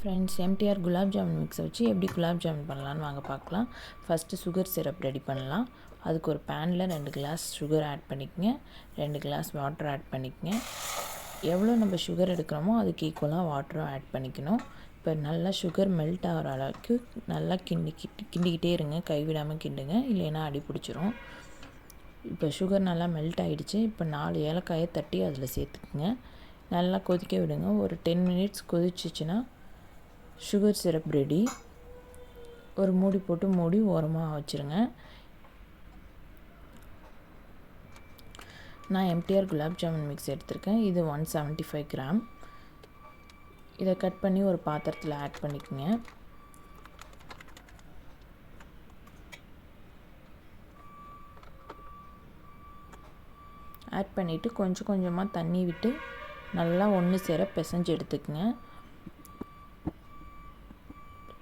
Friends, MTR gulab jamun மிக்ஸை வச்சு எப்படி குலாப் ஜாமுன் பண்ணலான்னு வாங்க பார்க்கலாம். ஃபஸ்ட்டு சுகர் சிரப் ரெடி பண்ணலாம். அதுக்கு ஒரு பேனில் 2 கிளாஸ் சுகர் ஆட் பண்ணிக்கங்க, 2 கிளாஸ் வாட்டர் ஆட் பண்ணிக்கங்க. எவ்வளோ நம்ம சுகர் எடுக்கிறோமோ அதுக்கு ஈக்குவலாக வாட்டரும் ஆட் பண்ணிக்கணும். இப்போ நல்லா சுகர் மெல்ட் ஆகிற அளவுக்கு நல்லா கிண்டிக்கிட்டே இருங்க, கைவிடாமல் கிண்டுங்க, இல்லைன்னா அடி பிடிச்சிரும். இப்போ சுகர் நல்லா மெல்ட் ஆகிடுச்சு. இப்போ 4 ஏலக்காயை தட்டி அதில் சேர்த்துக்குங்க. நல்லா கொதிக்க விடுங்க. ஒரு 10 மினிட்ஸ் கொதிச்சிச்சின்னா சுகர் சிரப் ரெடி. ஒரு மூடி போட்டு மூடி ஓரமாக வச்சுருங்க. நான் எம்டிஆர் குலாப் ஜாமுன் மிக்ஸ் எடுத்திருக்கேன். இது 175 கிராம். இதை கட் பண்ணி ஒரு பாத்திரத்தில் ஆட் பண்ணிக்கோங்க. ஆட் பண்ணிவிட்டு கொஞ்சம் கொஞ்சமாக தண்ணி விட்டு நல்லா ஒன்று சேர பிசைஞ்சு எடுத்துக்கங்க.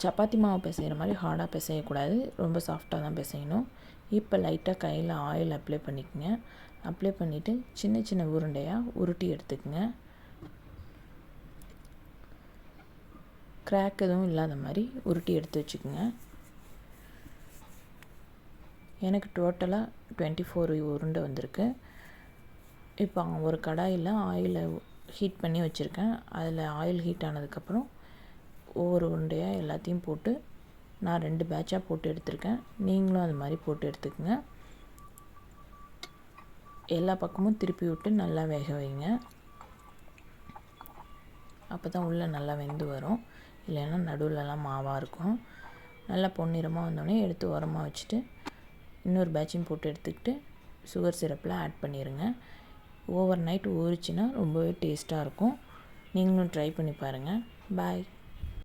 சப்பாத்தி மாவு பிசைகிற மாதிரி ஹார்டாக பிசையக்கூடாது, ரொம்ப சாஃப்டாக தான் பிசையணும். இப்போ லைட்டாக கையில் ஆயில் அப்ளை பண்ணிக்கோங்க. அப்ளை பண்ணிவிட்டு சின்ன சின்ன உருண்டையாக உருட்டி எடுத்துக்கங்க. கிராக் எதுவும் இல்லாத மாதிரி உருட்டி எடுத்து வச்சுக்கோங்க. எனக்கு டோட்டலாக 24 உருண்டை வந்திருக்கு. இப்போ ஒரு கடாயில் ஆயிலை ஹீட் பண்ணி வச்சுருக்கேன். அதில் ஆயில் ஹீட் ஆனதுக்கப்புறம் ஒவ்வொரு உருண்டையாக எல்லாத்தையும் போட்டு நான் 2 பேட்சாக போட்டு எடுத்திருக்கேன். நீங்களும் அது மாதிரி போட்டு எடுத்துக்கோங்க. எல்லா பக்கமும் திருப்பி விட்டு நல்லா வேக வைங்க. அப்போ தான் உள்ளே நல்லா வெந்து வரும், இல்லைன்னா நடுவில்லாம் மாவாக இருக்கும். நல்லா பொன்னிறமாக வந்தோடனே எடுத்து உரமாக வச்சுட்டு இன்னொரு பேட்சையும் போட்டு எடுத்துக்கிட்டு சுகர் சிரப்பில் ஆட் பண்ணிடுங்க. ஓவர் நைட் ஊறிச்சின்னா ரொம்பவே டேஸ்ட்டாக இருக்கும். நீங்களும் ட்ரை பண்ணி பாருங்கள். பாய்.